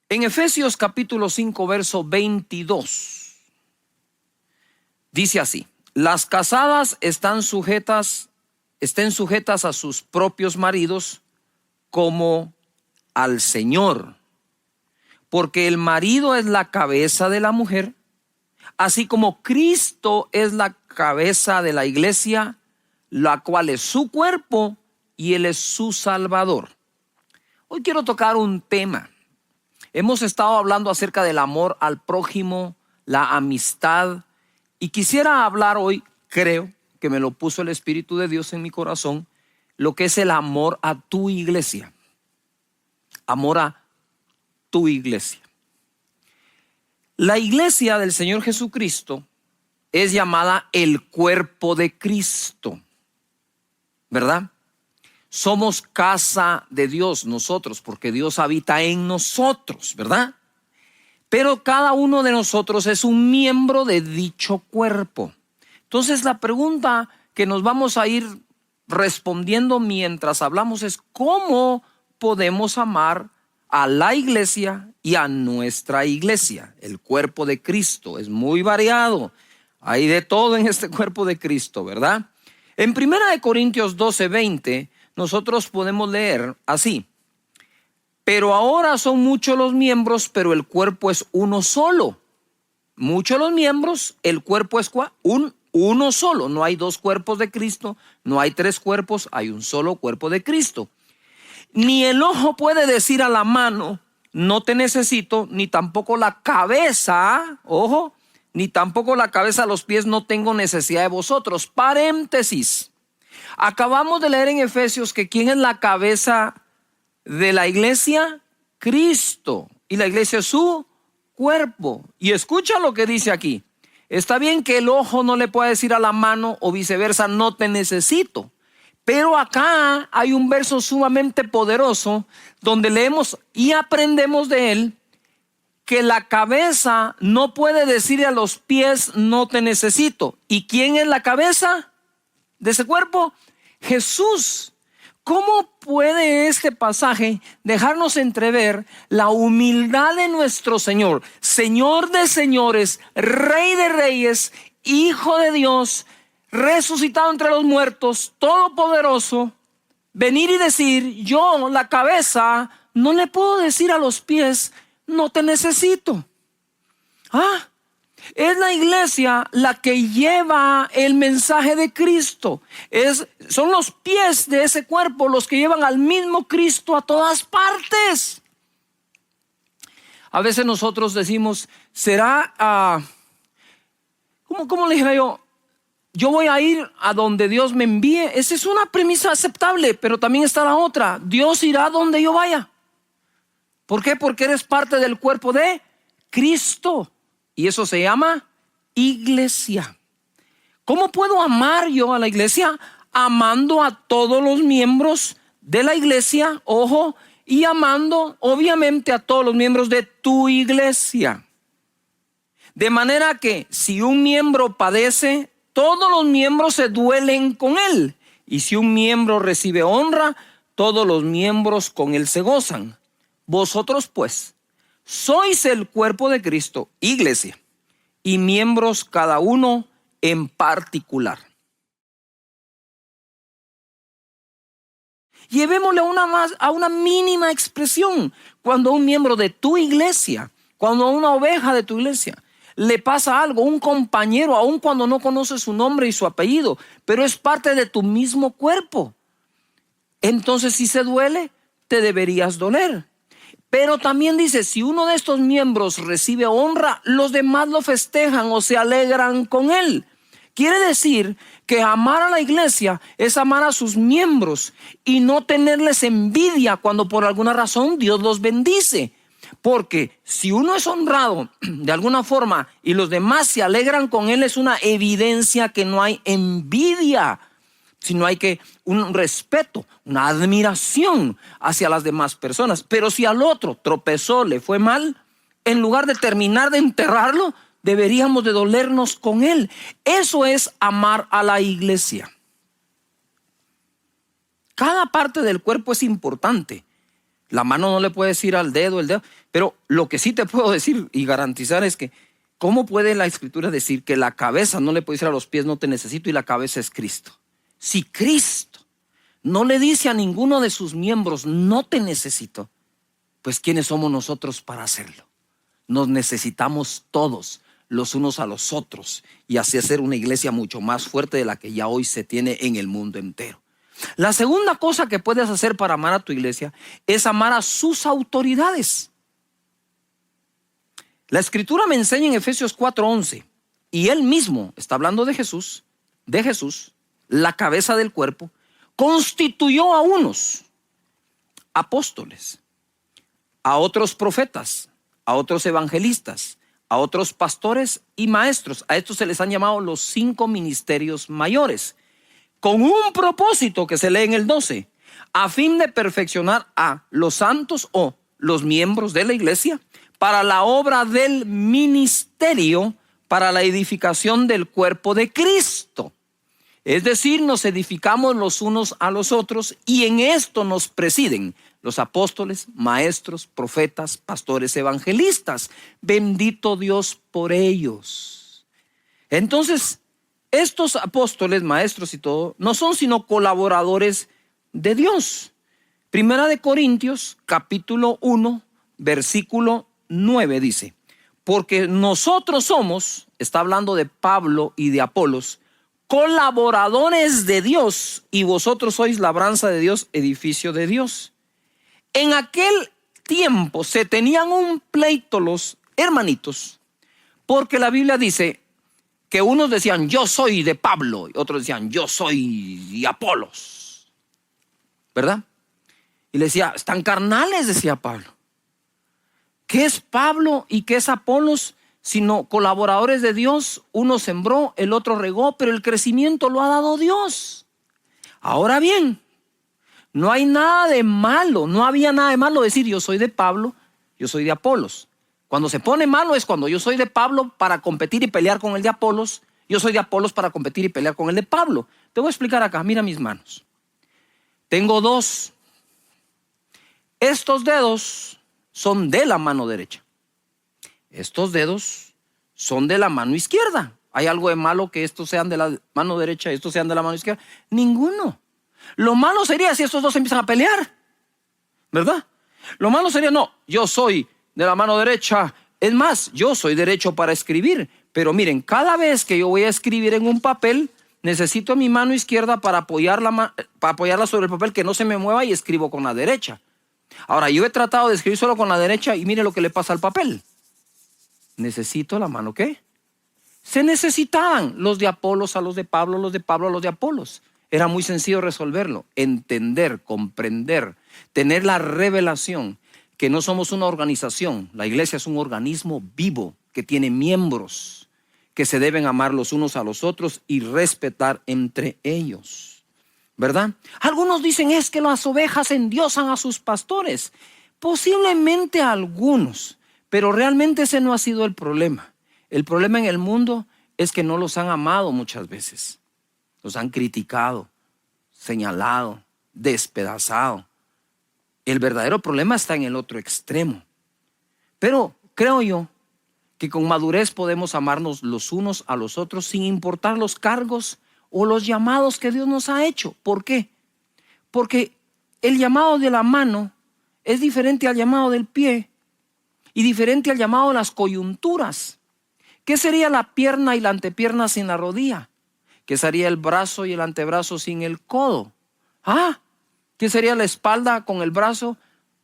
En Efesios capítulo 5, verso 22, dice así: las casadas estén sujetas a sus propios maridos como al Señor, porque el marido es la cabeza de la mujer, así como Cristo es la cabeza de la iglesia, la cual es su cuerpo y Él es su Salvador. Hoy quiero tocar un tema. Hemos estado hablando acerca del amor al prójimo, la amistad, y quisiera hablar hoy, creo que me lo puso el Espíritu de Dios en mi corazón, lo que es el amor a tu iglesia. Amor a tu iglesia. La iglesia del Señor Jesucristo es llamada el cuerpo de Cristo, ¿verdad? Somos casa de Dios nosotros, porque Dios habita en nosotros, ¿verdad? Pero cada uno de nosotros es un miembro de dicho cuerpo. Entonces la pregunta que nos vamos a ir respondiendo mientras hablamos es: ¿cómo podemos amar a la iglesia y a nuestra iglesia? El cuerpo de Cristo es muy variado. Hay de todo en este cuerpo de Cristo, ¿verdad? En 1 Corintios 12:20 nosotros podemos leer así: pero ahora son muchos los miembros, pero el cuerpo es uno solo. Muchos los miembros, el cuerpo es uno solo. No hay dos cuerpos de Cristo, no hay tres cuerpos, hay un solo cuerpo de Cristo. Ni el ojo puede decir a la mano: no te necesito, ni tampoco la cabeza, ojo, ni tampoco la cabeza a los pies: no tengo necesidad de vosotros. Paréntesis. Acabamos de leer en Efesios que ¿quién es la cabeza de la iglesia? Cristo. Y la iglesia es su cuerpo. Y escucha lo que dice aquí. Está bien que el ojo no le pueda decir a la mano o viceversa: no te necesito. Pero acá hay un verso sumamente poderoso donde leemos y aprendemos de él que la cabeza no puede decir a los pies: no te necesito. ¿Y quién es la cabeza de ese cuerpo? Jesús. ¿Cómo puede este pasaje dejarnos entrever la humildad de nuestro Señor, Señor de señores, Rey de reyes, Hijo de Dios, resucitado entre los muertos, todopoderoso, venir y decir: yo, la cabeza, no le puedo decir a los pies: no te necesito? Es la iglesia la que lleva el mensaje de Cristo. Son los pies de ese cuerpo los que llevan al mismo Cristo a todas partes. A veces nosotros decimos: ¿será? ¿Cómo le dijera yo? Yo voy a ir a donde Dios me envíe. Esa es una premisa aceptable, pero también está la otra: Dios irá donde yo vaya. ¿Por qué? Porque eres parte del cuerpo de Cristo. Y eso se llama iglesia. ¿Cómo puedo amar yo a la iglesia? Amando a todos los miembros de la iglesia, ojo, y amando obviamente a todos los miembros de tu iglesia. De manera que si un miembro padece, todos los miembros se duelen con él. Y si un miembro recibe honra, todos los miembros con él se gozan. Vosotros pues sois el cuerpo de Cristo, iglesia, y miembros cada uno en particular. Llevémosle a una mínima expresión. Cuando un miembro de tu iglesia, cuando a una oveja de tu iglesia le pasa algo, un compañero, aun cuando no conoces su nombre y su apellido, pero es parte de tu mismo cuerpo, entonces si se duele, te deberías doler. Pero también dice: si uno de estos miembros recibe honra, los demás lo festejan o se alegran con él. Quiere decir que amar a la iglesia es amar a sus miembros y no tenerles envidia cuando por alguna razón Dios los bendice. Porque si uno es honrado de alguna forma y los demás se alegran con él, es una evidencia que no hay envidia, sino hay un respeto, una admiración hacia las demás personas. Pero si al otro tropezó, le fue mal, en lugar de terminar de enterrarlo, deberíamos de dolernos con él. Eso es amar a la iglesia. Cada parte del cuerpo es importante, La mano no le puede decir al dedo, el dedo. Pero lo que sí te puedo decir y garantizar es que, ¿cómo puede la Escritura decir que la cabeza no le puede decir a los pies no te necesito y la cabeza es Cristo? Si Cristo no le dice a ninguno de sus miembros no te necesito, pues ¿quiénes somos nosotros para hacerlo? Nos necesitamos todos los unos a los otros y así hacer una iglesia mucho más fuerte de la que ya hoy se tiene en el mundo entero. La segunda cosa que puedes hacer para amar a tu iglesia es amar a sus autoridades. La Escritura me enseña en Efesios 4:11, y él mismo, está hablando de Jesús, la cabeza del cuerpo, constituyó a unos apóstoles, a otros profetas, a otros evangelistas, a otros pastores y maestros. A estos se les han llamado los 5 ministerios mayores, con un propósito que se lee en el 12, a fin de perfeccionar a los santos o los miembros de la iglesia para la obra del ministerio, para la edificación del cuerpo de Cristo. Es decir, nos edificamos los unos a los otros y en esto nos presiden los apóstoles, maestros, profetas, pastores, evangelistas. Bendito Dios por ellos. Entonces, estos apóstoles, maestros y todo, no son sino colaboradores de Dios. Primera de Corintios, capítulo 1, versículo 9 dice, porque nosotros somos, está hablando de Pablo y de Apolos, colaboradores de Dios y vosotros sois labranza de Dios, edificio de Dios. En aquel tiempo se tenían un pleito los hermanitos, porque la Biblia dice que unos decían yo soy de Pablo y otros decían yo soy de Apolos, ¿verdad? Y le decía, están carnales, decía Pablo. ¿Qué es Pablo y qué es Apolos? Sino colaboradores de Dios. Uno sembró, el otro regó, pero el crecimiento lo ha dado Dios. Ahora bien, no hay nada de malo, no había nada de malo decir yo soy de Pablo, yo soy de Apolos. Cuando se pone malo es cuando yo soy de Pablo para competir y pelear con el de Apolos, yo soy de Apolos para competir y pelear con el de Pablo. Te voy a explicar acá, mira mis manos. Tengo 2. Estos dedos son de la mano derecha. Estos dedos son de la mano izquierda. ¿Hay algo de malo que estos sean de la mano derecha y estos sean de la mano izquierda? Ninguno. Lo malo sería si estos dos empiezan a pelear, ¿verdad? Lo malo sería, no, yo soy de la mano derecha. Es más, yo soy derecho para escribir. Pero miren, cada vez que yo voy a escribir en un papel, necesito mi mano izquierda para apoyarla sobre el papel, que no se me mueva, y escribo con la derecha. Ahora, yo he tratado de escribir solo con la derecha y mire lo que le pasa al papel. Necesito la mano, ¿qué? Se necesitaban los de Apolos a los de Pablo, los de Pablo a los de Apolos. Era muy sencillo resolverlo, entender, comprender, tener la revelación que no somos una organización. La iglesia es un organismo vivo que tiene miembros que se deben amar los unos a los otros y respetar entre ellos, ¿verdad? Algunos dicen es que las ovejas endiosan a sus pastores. Posiblemente algunos, pero realmente ese no ha sido el problema. El problema en el mundo es que no los han amado muchas veces. Los han criticado, señalado, despedazado. El verdadero problema está en el otro extremo. Pero creo yo que con madurez podemos amarnos los unos a los otros sin importar los cargos o los llamados que Dios nos ha hecho. ¿Por qué? Porque el llamado de la mano es diferente al llamado del pie y diferente al llamado de las coyunturas. ¿Qué sería la pierna y la antepierna sin la rodilla? ¿Qué sería el brazo y el antebrazo sin el codo? ¿Qué sería la espalda con el brazo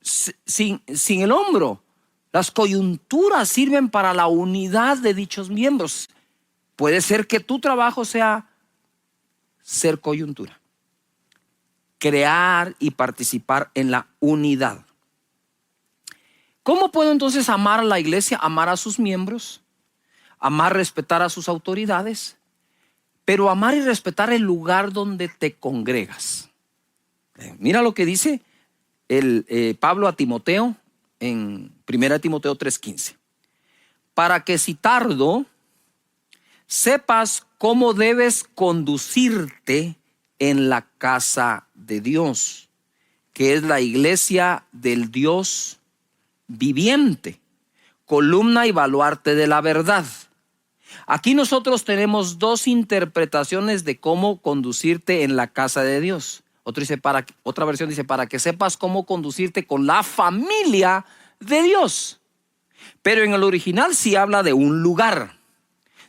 sin el hombro? Las coyunturas sirven para la unidad de dichos miembros. Puede ser que tu trabajo sea ser coyuntura, crear y participar en la unidad. ¿Cómo puedo entonces amar a la iglesia? Amar a sus miembros, amar, respetar a sus autoridades, pero amar y respetar el lugar donde te congregas. Mira lo que dice Pablo a Timoteo en 1 Timoteo 3:15. Para que si tardo, sepas cómo debes conducirte en la casa de Dios, que es la iglesia del Dios viviente, columna y baluarte de la verdad. Aquí nosotros tenemos dos interpretaciones de cómo conducirte en la casa de Dios. Otra versión dice, para que sepas cómo conducirte con la familia de Dios. Pero en el original sí habla de un lugar.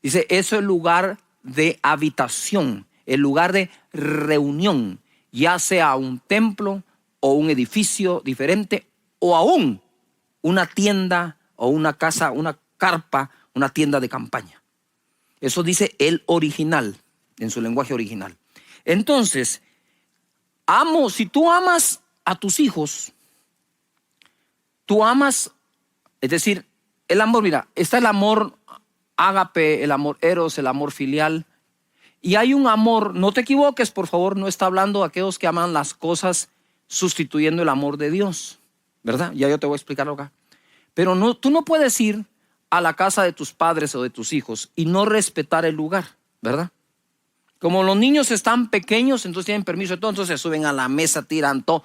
Dice, eso es el lugar de habitación, el lugar de reunión, ya sea un templo o un edificio diferente, o aún una tienda o una casa, una carpa, una tienda de campaña. Eso dice el original, en su lenguaje original. Entonces, si tú amas a tus hijos, tú amas, es decir, el amor, mira, está el amor ágape, el amor eros, el amor filial. Y hay un amor, no te equivoques, por favor, no está hablando de aquellos que aman las cosas sustituyendo el amor de Dios, ¿verdad? Ya yo te voy a explicarlo acá. Pero no, tú no puedes ir a la casa de tus padres o de tus hijos y no respetar el lugar, ¿verdad? Como los niños están pequeños, entonces tienen permiso de todo, entonces se suben a la mesa, tiran todo.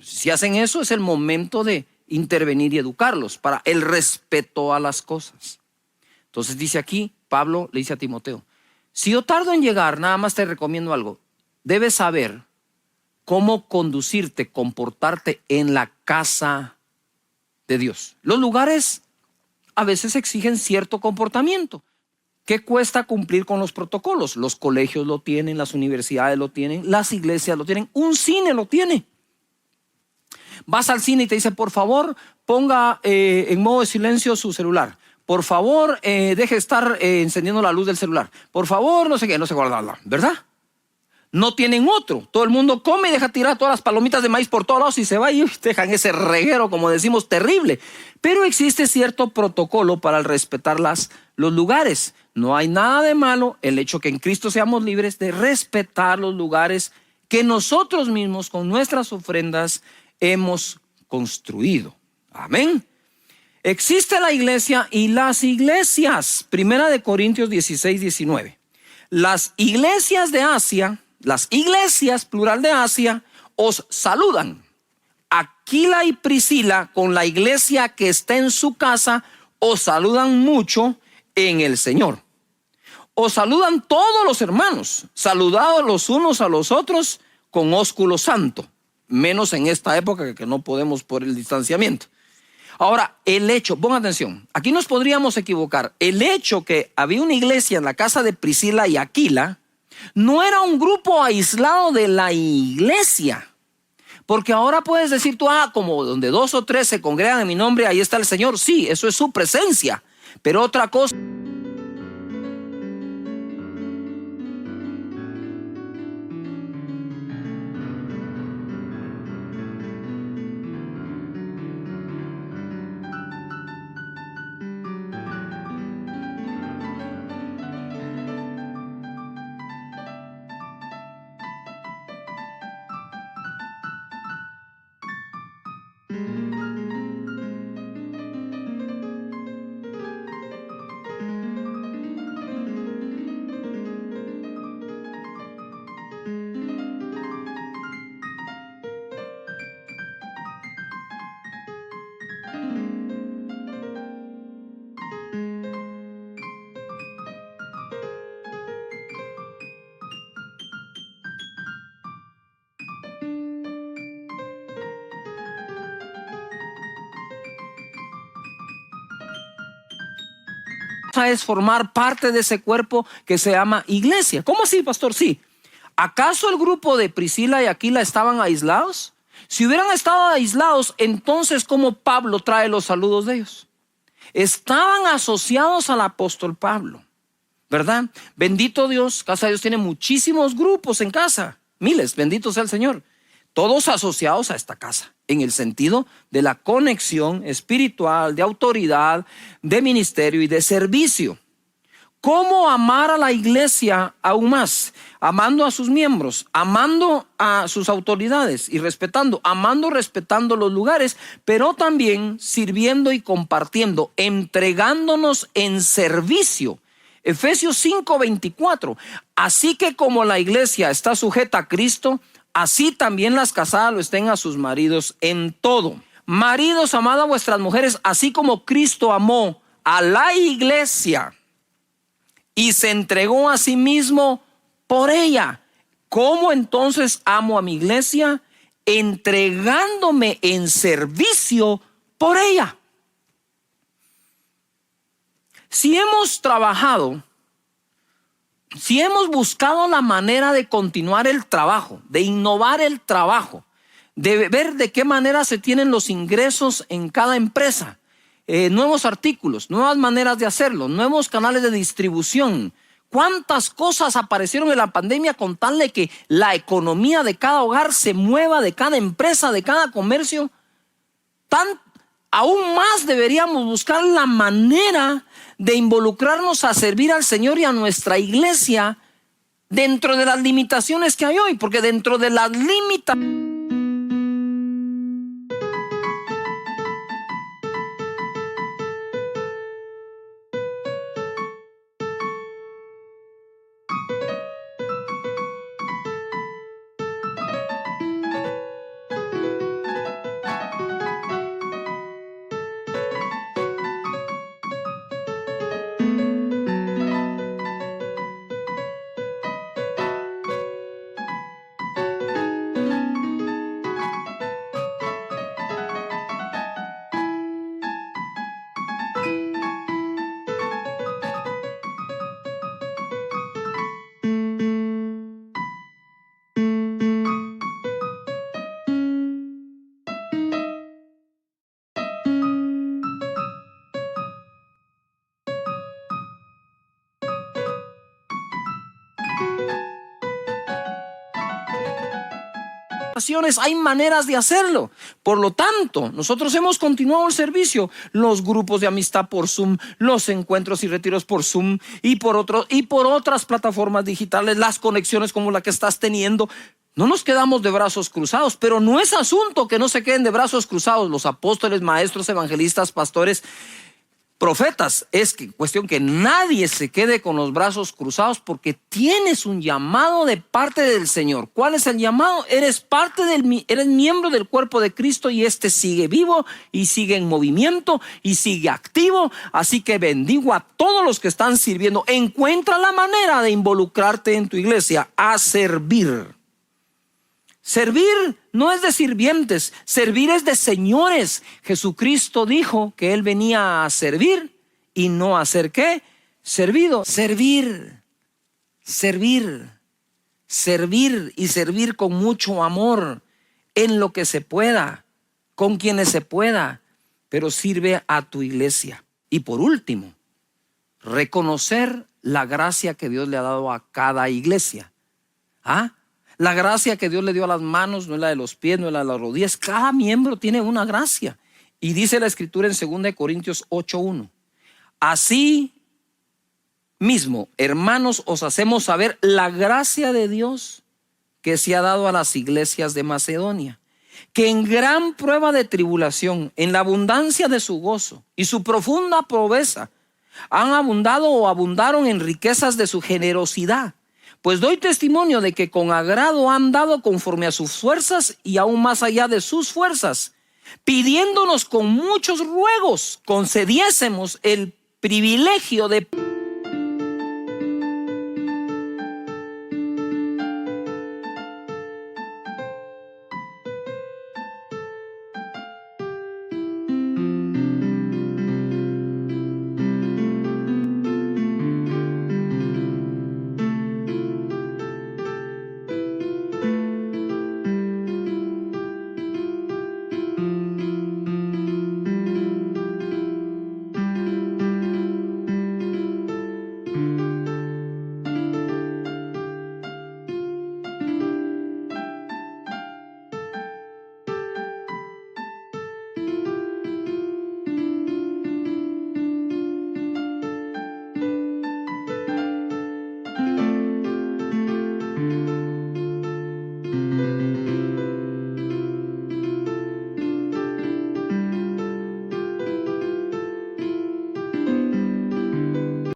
Si hacen eso, es el momento de intervenir y educarlos para el respeto a las cosas. Entonces dice aquí, Pablo le dice a Timoteo, si yo tardo en llegar, nada más te recomiendo algo. Debes saber cómo conducirte, comportarte en la casa de Dios. Los lugares a veces exigen cierto comportamiento. ¿Qué cuesta cumplir con los protocolos? Los colegios lo tienen, las universidades lo tienen, las iglesias lo tienen, un cine lo tiene. Vas al cine y te dice, por favor, ponga en modo de silencio su celular. Por favor, deje de estar encendiendo la luz del celular. Por favor, no sé qué, no sé cuál, ¿verdad? No tienen otro. Todo el mundo come y deja tirar todas las palomitas de maíz por todos lados y se va y dejan ese reguero, como decimos, terrible. Pero existe cierto protocolo para respetar los lugares. No hay nada de malo el hecho que en Cristo seamos libres de respetar los lugares que nosotros mismos con nuestras ofrendas hemos construido. Amén. Existe la iglesia y las iglesias. Primera de Corintios 16, 19. Las iglesias de Asia, las iglesias plural de Asia, os saludan. Aquila y Priscila con la iglesia que está en su casa os saludan mucho en el Señor. Os saludan todos los hermanos, saludados los unos a los otros con ósculo santo. Menos en esta época que no podemos por el distanciamiento. Ahora, el hecho, pongan atención, aquí nos podríamos equivocar. El hecho que había una iglesia en la casa de Priscila y Aquila no era un grupo aislado de la iglesia. Porque ahora puedes decir tú, como donde 2 o 3 se congregan en mi nombre, ahí está el Señor. Sí, eso es su presencia. Pero otra cosa. es formar parte de ese cuerpo que se llama iglesia. ¿Cómo así, pastor? Sí. ¿Acaso el grupo de Priscila y Aquila estaban aislados? Si hubieran estado aislados, entonces ¿cómo Pablo trae los saludos de ellos? Estaban asociados al apóstol Pablo, ¿verdad? Bendito Dios, Casa de Dios tiene muchísimos grupos en casa, miles, bendito sea el Señor. Todos asociados a esta casa, en el sentido de la conexión espiritual, de autoridad, de ministerio y de servicio. ¿Cómo amar a la iglesia aún más? Amando a sus miembros, amando a sus autoridades y respetando, respetando los lugares, pero también sirviendo y compartiendo, entregándonos en servicio. Efesios 5:24. Así que como la iglesia está sujeta a Cristo, así también las casadas lo estén a sus maridos en todo. Maridos, amad a vuestras mujeres, así como Cristo amó a la iglesia y se entregó a sí mismo por ella. ¿Cómo entonces amo a mi iglesia? Entregándome en servicio por ella. Si hemos trabajado, si hemos buscado la manera de continuar el trabajo, de innovar el trabajo, de ver de qué manera se tienen los ingresos en cada empresa, nuevos artículos, nuevas maneras de hacerlo, nuevos canales de distribución. ¿Cuántas cosas aparecieron en la pandemia con tal de que la economía de cada hogar se mueva, de cada empresa, de cada comercio? Aún más deberíamos buscar la manera de involucrarnos a servir al Señor y a nuestra iglesia dentro de las limitaciones que hay hoy, porque dentro de las limitaciones hay maneras de hacerlo. Por lo tanto, nosotros hemos continuado el servicio, los grupos de amistad por Zoom, los encuentros y retiros por Zoom y por otras plataformas digitales, las conexiones como la que estás teniendo. No nos quedamos de brazos cruzados, pero no es asunto que no se queden de brazos cruzados los apóstoles, maestros, evangelistas, pastores, profetas. Es cuestión que nadie se quede con los brazos cruzados, porque tienes un llamado de parte del Señor. ¿Cuál es el llamado? Eres miembro del cuerpo de Cristo, y este sigue vivo y sigue en movimiento y sigue activo. Así que bendigo a todos los que están sirviendo. Encuentra la manera de involucrarte en tu iglesia a servir. Servir no es de sirvientes, servir es de señores. Jesucristo dijo que Él venía a servir y no a ser ¿qué? Servido. Servir y servir con mucho amor, en lo que se pueda, con quienes se pueda, pero sirve a tu iglesia. Y por último, reconocer la gracia que Dios le ha dado a cada iglesia. La gracia que Dios le dio a las manos no es la de los pies, no es la de las rodillas. Cada miembro tiene una gracia. Y dice la Escritura en 2 Corintios 8:1. Así mismo, hermanos, os hacemos saber la gracia de Dios que se ha dado a las iglesias de Macedonia, que en gran prueba de tribulación, en la abundancia de su gozo y su profunda pobreza, han abundado o abundaron en riquezas de su generosidad. Pues doy testimonio de que con agrado han dado conforme a sus fuerzas y aún más allá de sus fuerzas, pidiéndonos con muchos ruegos concediésemos el privilegio de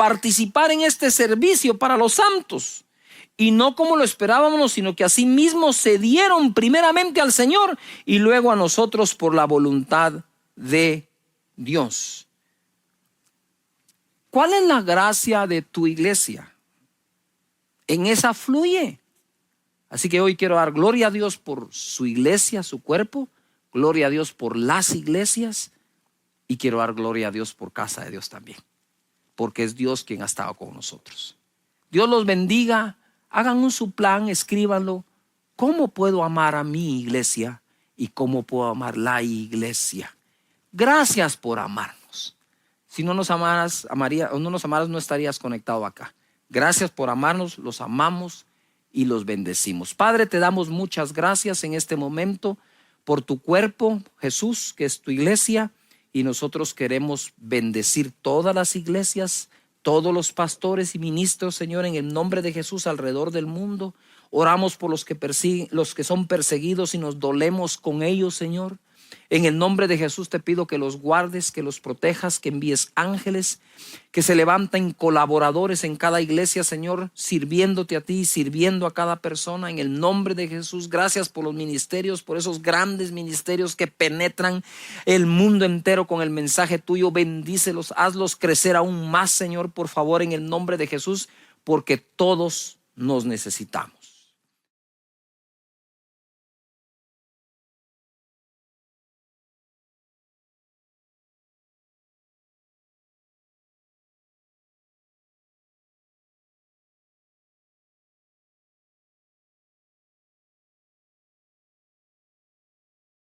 participar en este servicio para los santos. Y no como lo esperábamos, sino que asimismo se dieron primeramente al Señor y luego a nosotros por la voluntad de Dios. ¿Cuál es la gracia de tu iglesia? En esa fluye. Así que hoy quiero dar gloria a Dios por su iglesia, su cuerpo. Gloria a Dios por las iglesias. Y quiero dar gloria a Dios por Casa de Dios también. Porque es Dios quien ha estado con nosotros. Dios los bendiga. Hagan su plan, escríbanlo. ¿Cómo puedo amar a mi iglesia? ¿Y cómo puedo amar la iglesia? Gracias por amarnos. Si no nos amaras, no estarías conectado acá. Gracias por amarnos, los amamos y los bendecimos. Padre, te damos muchas gracias en este momento por tu cuerpo, Jesús, que es tu iglesia. Y nosotros queremos bendecir todas las iglesias, todos los pastores y ministros, Señor, en el nombre de Jesús alrededor del mundo. Oramos por los que son perseguidos y nos dolemos con ellos, Señor. En el nombre de Jesús te pido que los guardes, que los protejas, que envíes ángeles, que se levanten colaboradores en cada iglesia, Señor, sirviéndote a ti, sirviendo a cada persona. En el nombre de Jesús, gracias por los ministerios, por esos grandes ministerios que penetran el mundo entero con el mensaje tuyo. Bendícelos, hazlos crecer aún más, Señor, por favor, en el nombre de Jesús, porque todos nos necesitamos.